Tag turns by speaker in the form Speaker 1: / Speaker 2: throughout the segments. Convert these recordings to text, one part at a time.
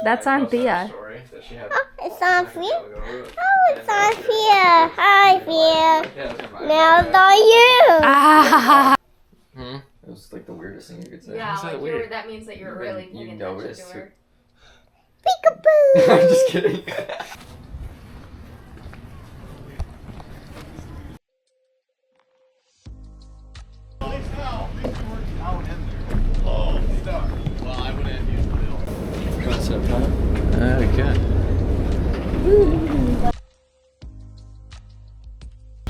Speaker 1: That's Anthea.
Speaker 2: It's on Thea? Oh, it's on Thea. Hi, Thea. Now it's on you.
Speaker 1: Ah.
Speaker 3: It was like the weirdest thing you could say.
Speaker 4: Yeah, like that means that you're really paying attention to her.
Speaker 2: Peekaboo.
Speaker 3: I'm just kidding. What's up, huh? Good.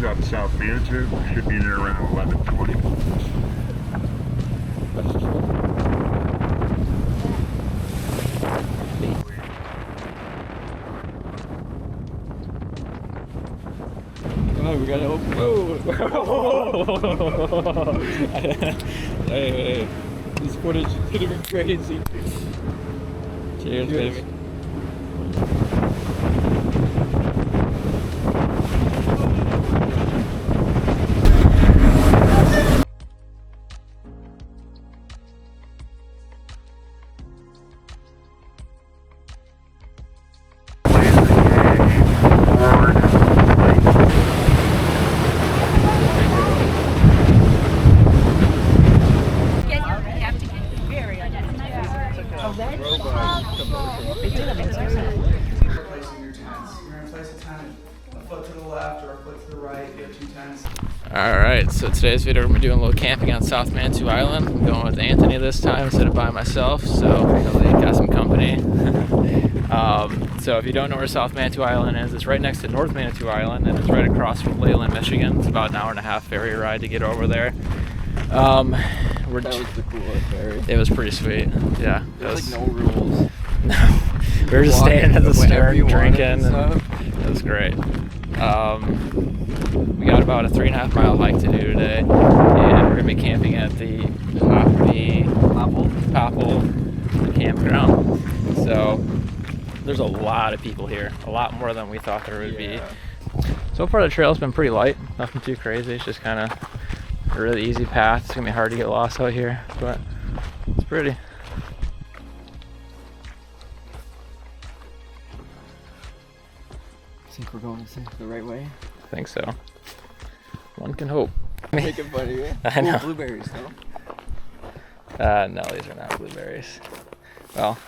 Speaker 5: Out South Manitou, should be there around 11:20.
Speaker 3: Oh, we gotta open. Whoa! Hey, this footage could have been crazy. Cheers, baby. Alright, so today's video we're doing a little camping on South Manitou Island. I'm going with Anthony this time instead of by myself, so got some company. So if you don't know where South Manitou Island is, it's right next to North Manitou Island and it's right across from Leyland, Michigan. It's about an hour and a half ferry ride to get over there. That was the coolest ferry. It was pretty sweet. Yeah. There's like no rules. No. We were just standing at the stern drinking and it was great. We got about a 3.5 mile hike to do today, and we're gonna be camping at the Popple campground. So there's a lot of people here, a lot more than we thought there would be. So far the trail's been pretty light, nothing too crazy. It's just kind of a really easy path. It's gonna be hard to get lost out here, but it's pretty. Think we're going the right way? I think so. One can hope. Make it funny, yeah? I know. Blueberries, though? No, these are not blueberries. Well,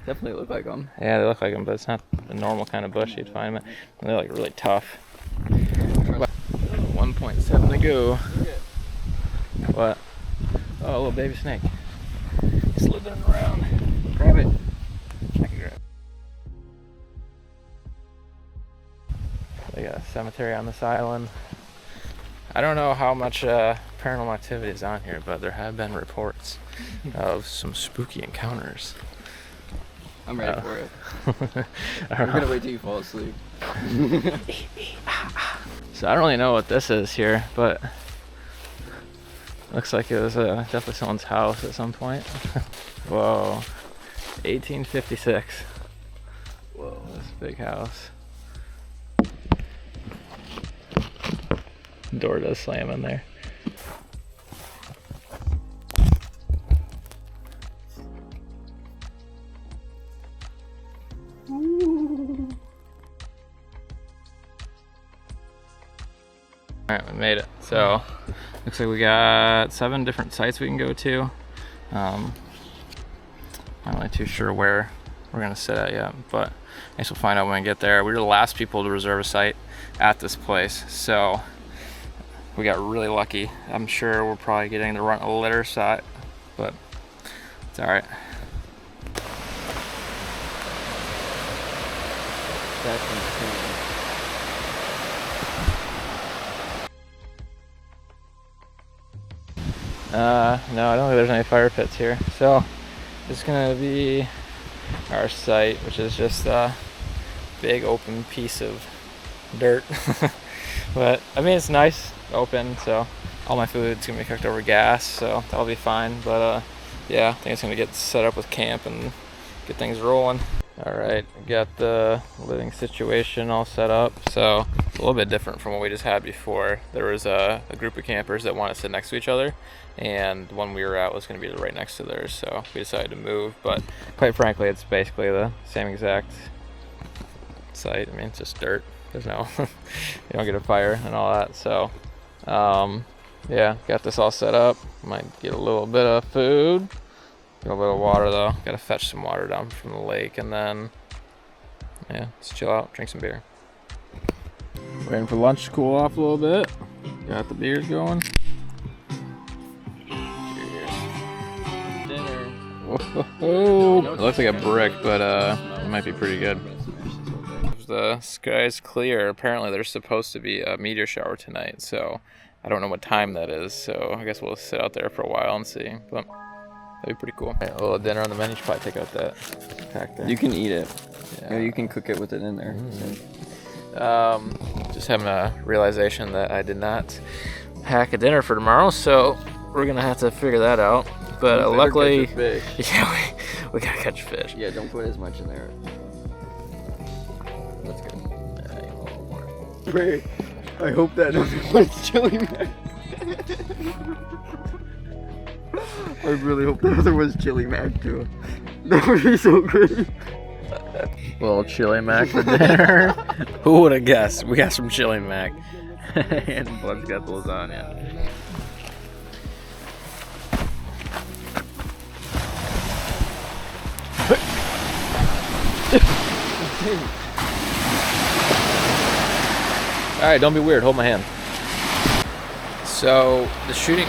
Speaker 3: definitely look like them. Yeah, they look like them, but it's not the normal kind of bush you'd find them. They're like really tough. 1.7 to go. What? Oh, a little baby snake. He's slithering around. Grab it. They got a cemetery on this island. I don't know how much paranormal activity is on here, but there have been reports of some spooky encounters. I'm ready for it. I'm gonna wait till you fall asleep. So I don't really know what this is here, but looks like it was definitely someone's house at some point. Whoa, 1856. Whoa, this big house. Door does slam in there. Alright, we made it. So, looks like we got 7 different sites we can go to. I'm not really too sure where we're gonna sit at yet, but I guess we'll find out when we get there. We were the last people to reserve a site at this place, so we got really lucky. I'm sure we're probably getting the run a later shot, but it's alright. That's insane. No, I don't think there's any fire pits here. So it's gonna be our site, which is just a big open piece of dirt. But I mean, it's nice, open, so all my food's gonna be cooked over gas, so that'll be fine. But yeah, I think it's gonna get set up with camp and get things rolling. All right, got the living situation all set up. So it's a little bit different from what we just had before. There was a group of campers that wanted to sit next to each other, and the one we were at was going to be right next to theirs. So we decided to move, but quite frankly, it's basically the same exact site. I mean, it's just dirt. There's no, you don't get a fire and all that. So yeah, got this all set up. Might get a little bit of food. Get a little water though. Gotta fetch some water down from the lake, and then yeah, just chill out, drink some beer. Waiting for lunch to cool off a little bit. Got the beers going. Cheers. Dinner. Whoa. It looks like a brick, but it might be pretty good. The sky's clear. Apparently there's supposed to be a meteor shower tonight, so I don't know what time that is. So I guess we'll sit out there for a while and see. But that'd be pretty cool. Right, a little dinner on the menu. You should probably take out that pack there.
Speaker 1: You can eat it.
Speaker 3: Yeah.
Speaker 1: Or you can cook it with it in there.
Speaker 3: Just having a realization that I did not pack a dinner for tomorrow, so we're gonna have to figure that out. But luckily, yeah, we gotta catch fish.
Speaker 1: Yeah, don't put as much in there. That's good. Pray. I hope that doesn't want chili mac. I really hope the other was chili mac too. That would be so great.
Speaker 3: Little chili mac for dinner. Who would have guessed? We got some chili mac. And Bud's got the lasagna. Alright, don't be weird. Hold my hand. So, the shooting...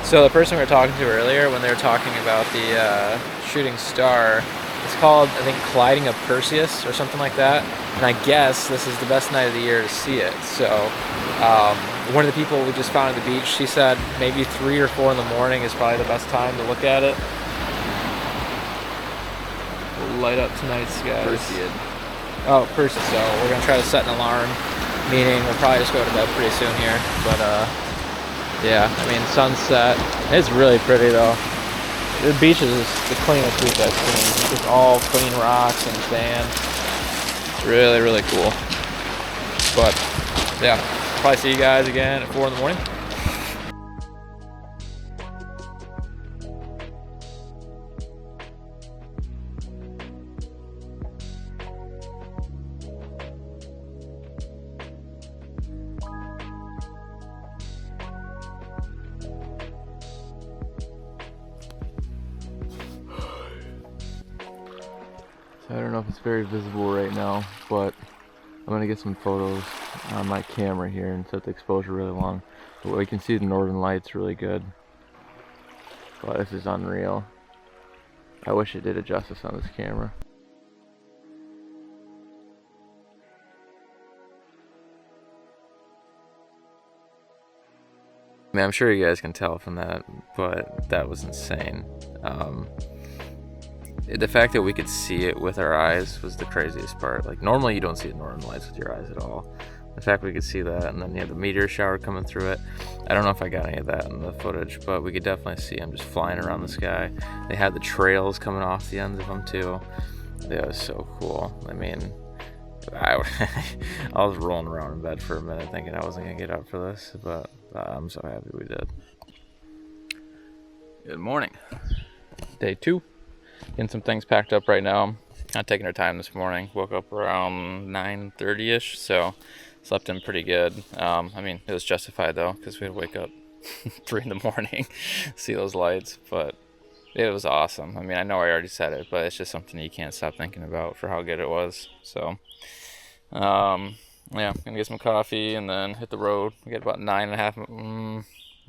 Speaker 3: So the person we were talking to earlier, when they were talking about the shooting star, it's called, I think, Colliding of Perseus or something like that. And I guess this is the best night of the year to see it. So one of the people we just found at the beach, she said maybe 3 or 4 in the morning is probably the best time to look at it. We'll light up tonight's skies.
Speaker 1: Perseid.
Speaker 3: Oh, Perseus. So we're going to try to set an alarm, meaning we'll probably just go to bed pretty soon here. But yeah, I mean, sunset. It's really pretty though. The beach is the cleanest beach I've seen. It's just all clean rocks and sand. Really, really cool. But yeah, probably see you guys again at 4 in the morning.
Speaker 6: I don't know if it's very visible right now, but I'm gonna get some photos on my camera here and set the exposure really long. But we can see the northern lights really good. But this is unreal. I wish it did it justice on this camera.
Speaker 3: I mean, I'm sure you guys can tell from that, but that was insane. The fact that we could see it with our eyes was the craziest part. Like, normally you don't see the northern lights with your eyes at all. The fact we could see that, and then you had the meteor shower coming through it. I don't know if I got any of that in the footage, but we could definitely see them just flying around the sky. They had the trails coming off the ends of them too. That was so cool. I mean, I was rolling around in bed for a minute thinking I wasn't gonna get up for this, but I'm so happy we did. Good morning. Day 2. Getting some things packed up right now. Not taking our time this morning. Woke up around 9:30ish, so slept in pretty good. I mean, it was justified though, because we had to wake up 3 in the morning, see those lights, but it was awesome. I mean, I know I already said it, but it's just something you can't stop thinking about for how good it was. So, yeah, gonna get some coffee and then hit the road. We got about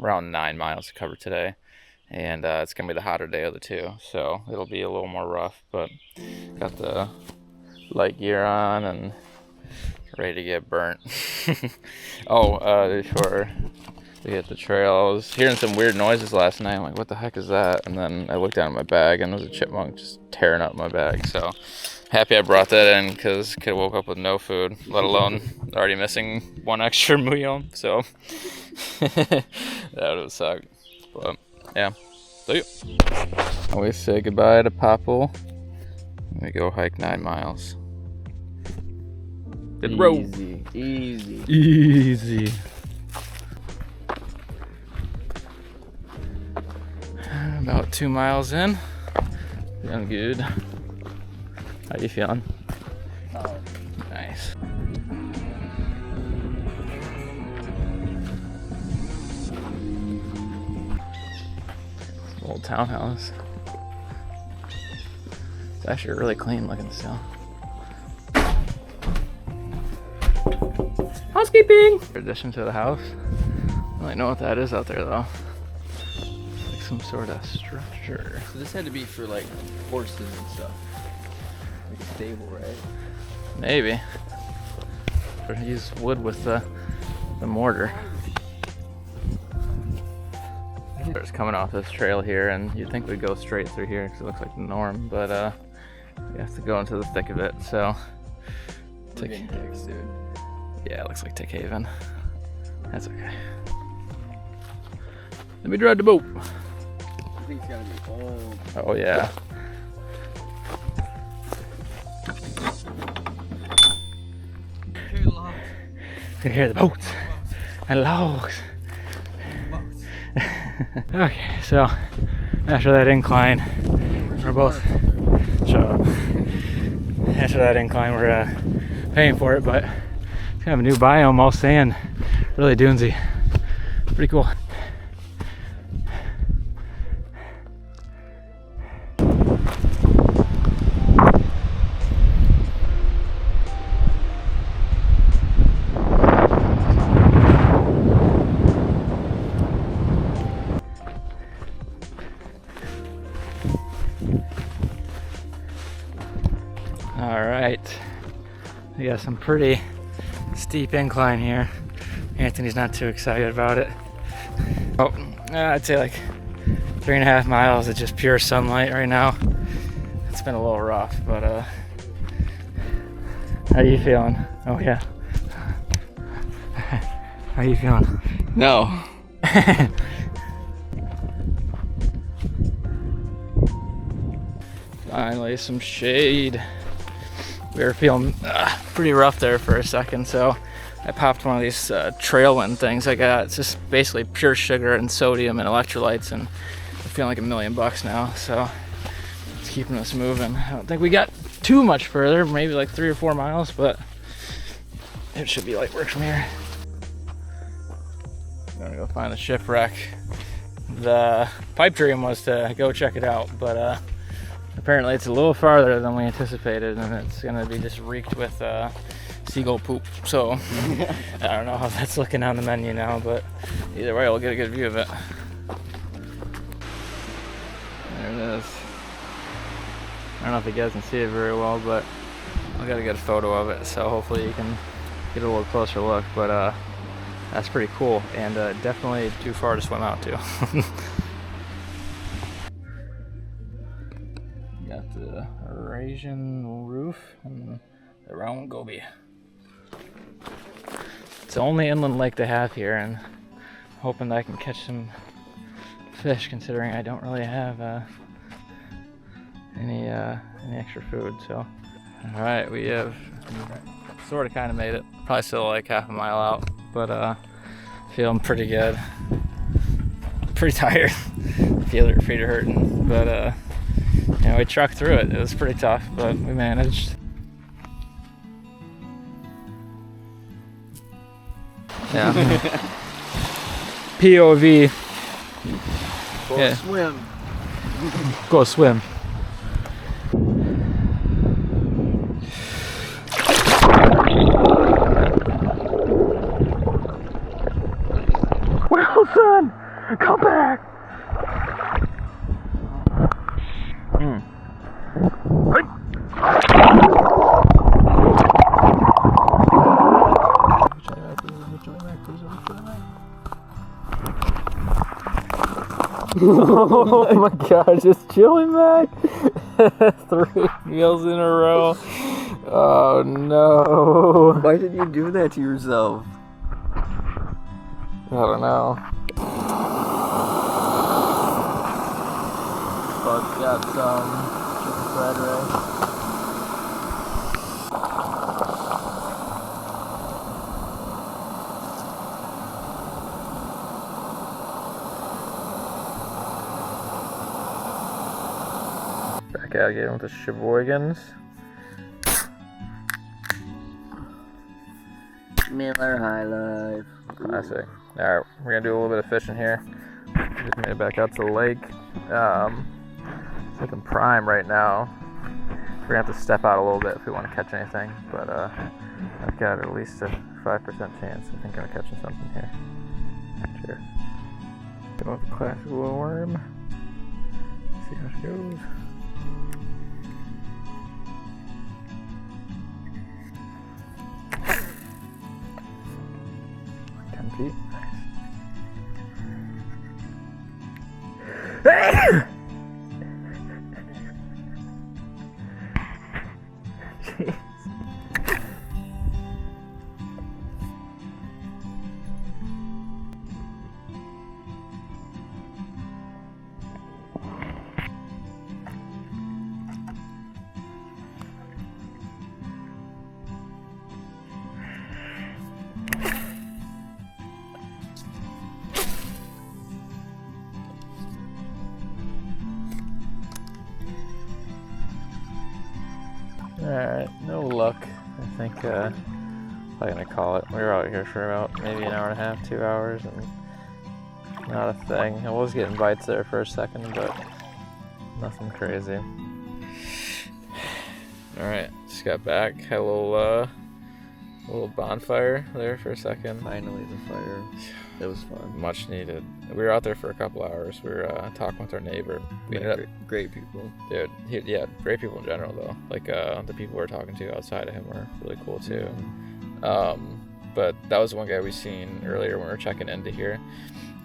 Speaker 3: around 9 miles to cover today. And it's gonna be the hotter day of the 2, so it'll be a little more rough, but got the light gear on and ready to get burnt. Before we hit the trail, I was hearing some weird noises last night. I'm like, what the heck is that? And then I looked down at my bag and there was a chipmunk just tearing up my bag. So happy I brought that in, because could have woke up with no food, let alone already missing 1 extra meal. So that would have sucked. But yeah, see you. Always say goodbye to Popple We go hike 9 miles. Hit the road.
Speaker 1: Easy, easy.
Speaker 3: Easy. About 2 miles in. Feeling good. How you feeling?
Speaker 1: Oh.
Speaker 3: Nice. Old townhouse. It's actually really clean looking still. Housekeeping! Addition to the house. I don't really know what that is out there though. It's like some sort of structure.
Speaker 1: So this had to be for like horses and stuff. Like a stable, right?
Speaker 3: Maybe. Or use wood with the mortar. It's coming off this trail here, and you'd think we'd go straight through here because it looks like the norm, but we have to go into the thick of it. So,
Speaker 1: We're getting ticks, dude.
Speaker 3: yeah, it looks like Tick Haven. That's okay. Let me drive the boat.
Speaker 1: I think it's gotta be old.
Speaker 3: Oh yeah. You can hear the boats and logs. Okay, so after that incline, we're both shut up. After that incline, we're paying for it, but it's kind of a new biome, all sand, really dunesy, pretty cool. Alright, we got some pretty steep incline here. Anthony's not too excited about it. Oh, I'd say like 3.5 miles of just pure sunlight right now. It's been a little rough, but how you feeling? Oh yeah. How you feeling?
Speaker 1: No.
Speaker 3: Finally some shade. We were feeling pretty rough there for a second, so I popped one of these Trailwind things I got. It's just basically pure sugar and sodium and electrolytes, and I'm feeling like $1,000,000 now, so it's keeping us moving. I don't think we got too much further, maybe like 3 or 4 miles, but it should be light work from here. I'm gonna go find the shipwreck. The pipe dream was to go check it out, but apparently it's a little farther than we anticipated, and it's gonna be just reeked with seagull poop. So I don't know how that's looking on the menu now, but either way, we'll get a good view of it. There it is. I don't know if you guys can see it very well, but I got a good photo of it, so hopefully you can get a little closer look. But that's pretty cool, and definitely too far to swim out to. Got the Eurasian roof and the round goby. It's the only inland lake they have here, and hoping that I can catch some fish, considering I don't really have any extra food. So, all right, we have sort of kind of made it. Probably still like half a mile out, but feeling pretty good. Pretty tired. Feet are hurting, but we trucked through it. It was pretty tough, but we managed. Yeah. POV.
Speaker 1: Go swim.
Speaker 3: Go swim. Wilson, come back. Oh my gosh, just chilling back. 3 meals in a row. Oh no.
Speaker 1: Why did you do that to yourself?
Speaker 3: I don't know. But got some chicken fried rice. gotta get in with the Sheboygans.
Speaker 1: Miller High Life.
Speaker 3: Classic. Alright, we're gonna do a little bit of fishing here. Just made it back out to the lake. It's looking prime right now. We're gonna have to step out a little bit if we want to catch anything, but I've got at least a 5% chance. I think I'm catching something here. Sure. Go with the classic little worm. See how she goes. Feet. Nice. Jeez. Alright, no luck. I think I'm gonna call it. We were out here for about maybe an hour and a half, 2 hours, and not a thing. I was getting bites there for a second, but nothing crazy. Alright, just got back. Had a little bonfire there for a second.
Speaker 1: Finally, the fire. It was fun.
Speaker 3: Much needed. We were out there for a couple hours. We were talking with our neighbor. We ended up,
Speaker 1: great people.
Speaker 3: dude, yeah, great people in general though. Like the people we were talking to outside of him were really cool too. But that was one guy we seen earlier when we were checking into here,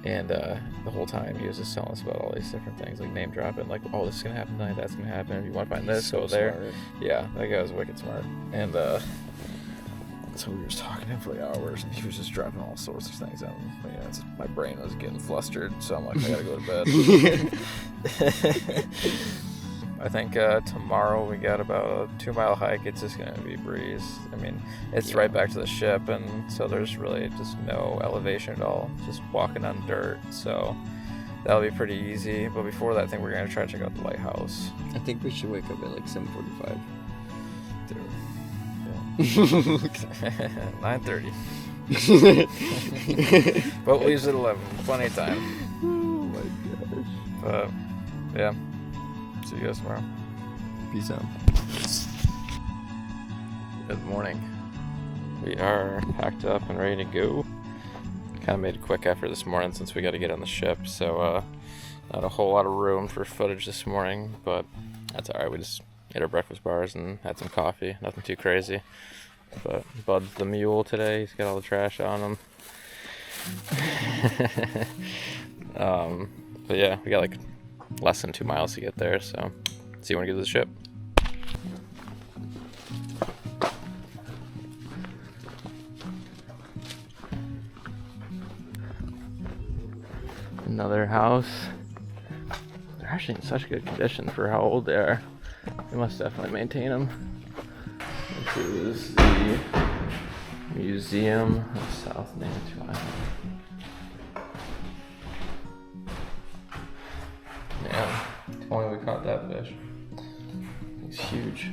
Speaker 3: and the whole time he was just telling us about all these different things, like name dropping, like, oh, this is gonna happen tonight, that's gonna happen. If you want to find this, go there.
Speaker 1: Smart.
Speaker 3: Yeah, that guy was wicked smart. And so we were just talking to him for like hours, and he was just dropping all sorts of things on me. You know, my brain was getting flustered, so I'm like, I gotta go to bed. I think tomorrow we got about a 2-mile hike. It's just gonna be a breeze. I mean, it's right back to the ship, and so there's really just no elevation at all. Just walking on dirt, so that'll be pretty easy. But before that, I think we're gonna try to check out the lighthouse.
Speaker 1: I think we should wake up at like 7:45.
Speaker 3: 9:30. But leaves at 11. Plenty of time.
Speaker 1: Oh my gosh.
Speaker 3: But yeah. See you guys tomorrow.
Speaker 1: Peace out.
Speaker 3: Good morning. We are packed up and ready to go. Kind of made a quick effort this morning since we got to get on the ship, so not a whole lot of room for footage this morning, but that's alright. We just ate our breakfast bars and had some coffee. Nothing too crazy. But Bud's the mule today. He's got all the trash on him. But yeah, we got like less than 2 miles to get there, so see you when we get to the ship. Another house. They're actually in such good condition for how old they are. They must definitely maintain them. This is the Museum of South Manitou Island. Man, if only we caught that fish. He's huge.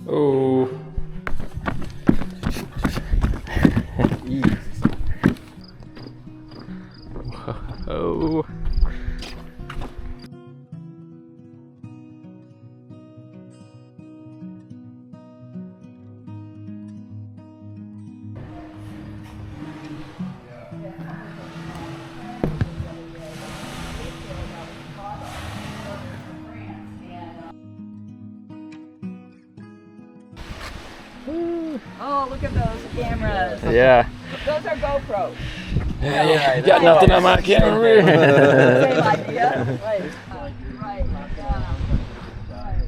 Speaker 3: Oh. Whoa.
Speaker 7: Oh, look at those cameras.
Speaker 3: Yeah.
Speaker 7: Those are GoPros.
Speaker 3: Yeah, got nothing on my camera.
Speaker 7: Same idea. Right. Right. Yeah. Right.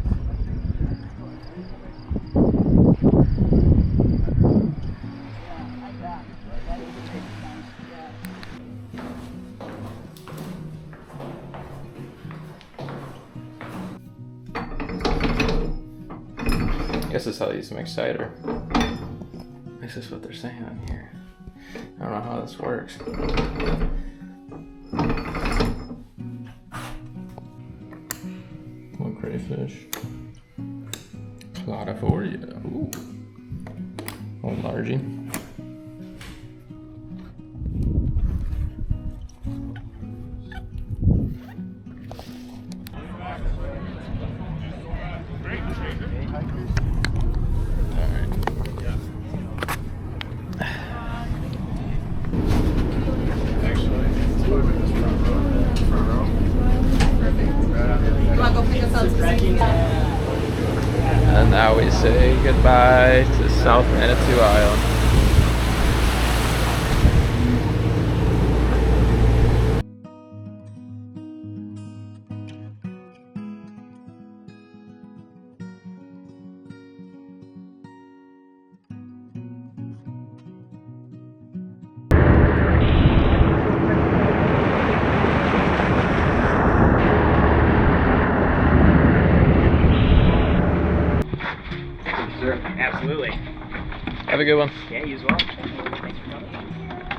Speaker 7: Yeah, like that. That is a big one. Yeah.
Speaker 3: guess that's how they used to make cider. At least that's what they're saying on here. I don't know how this works. One crayfish. Claudifolia. Ooh. One largie. And now we say goodbye to South Manitou Island.
Speaker 8: Absolutely.
Speaker 3: Have a good one.
Speaker 8: Yeah, you as well. Thanks for coming.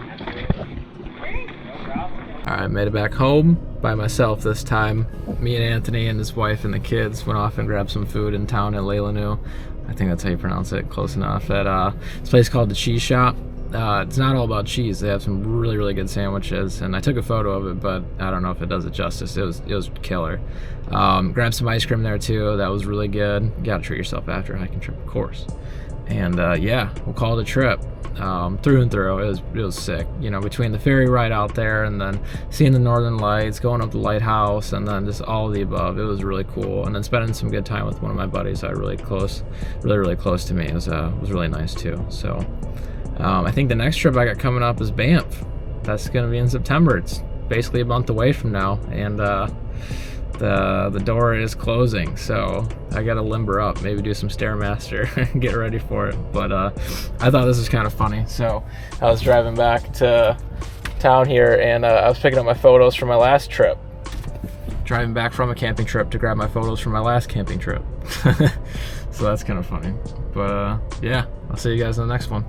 Speaker 8: Absolutely. No problem.
Speaker 3: Alright, made it back home by myself this time. Me and Anthony and his wife and the kids went off and grabbed some food in town at Leilanu. I think that's how you pronounce it, close enough. At this place called the Cheese Shop. It's not all about cheese. They have some really, really good sandwiches, and I took a photo of it, but I don't know if it does it justice. It was killer. Grabbed some ice cream there too. That was really good. You gotta treat yourself after a hiking trip, of course. And yeah, we'll call it a trip. Through and through, it was sick. You know, between the ferry ride out there and then seeing the northern lights, going up the lighthouse, and then just all of the above. It was really cool. And then spending some good time with one of my buddies that are really close to me. It was really nice too. So I think the next trip I got coming up is Banff. That's gonna be in September. It's basically a month away from now, and the door is closing, so I gotta limber up, maybe do some Stairmaster and get ready for it. But I thought this was kind of funny. So I was driving back to town here, and I was picking up my photos from my last trip. Driving back from a camping trip to grab my photos from my last camping trip. So that's kind of funny. But yeah, I'll see you guys in the next one.